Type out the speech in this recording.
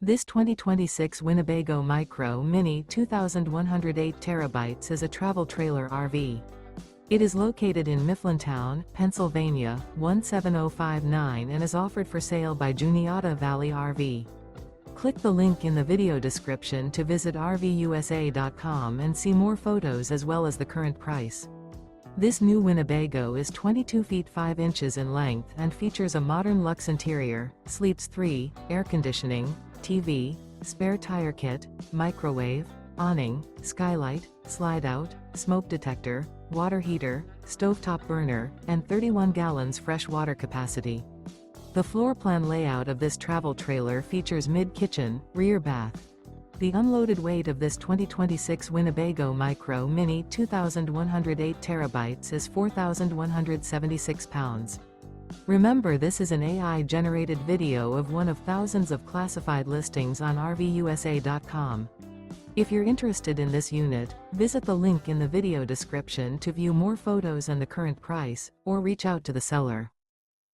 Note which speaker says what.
Speaker 1: This 2026 Winnebago Micro Minnie 2108 terabytes is a travel trailer RV. It is located in Mifflintown, Pennsylvania, 17059 and is offered for sale by Juniata Valley RV. Click the link in the video description to visit RVUSA.com and see more photos as well as the current price. This new Winnebago is 22 feet 5 inches in length and features a Modern Lux interior, sleeps 3, air conditioning, TV, spare tire kit, microwave, awning, skylight, slide-out, smoke detector, water heater, stovetop burner, and 31 gallons fresh water capacity. The floor plan layout of this travel trailer features mid-kitchen, rear bath. The unloaded weight of this 2026 Winnebago Micro Minnie 2108 terabytes is 4,176 pounds. Remember, this is an AI-generated video of one of thousands of classified listings on RVUSA.com. If you're interested in this unit, visit the link in the video description to view more photos and the current price, or reach out to the seller.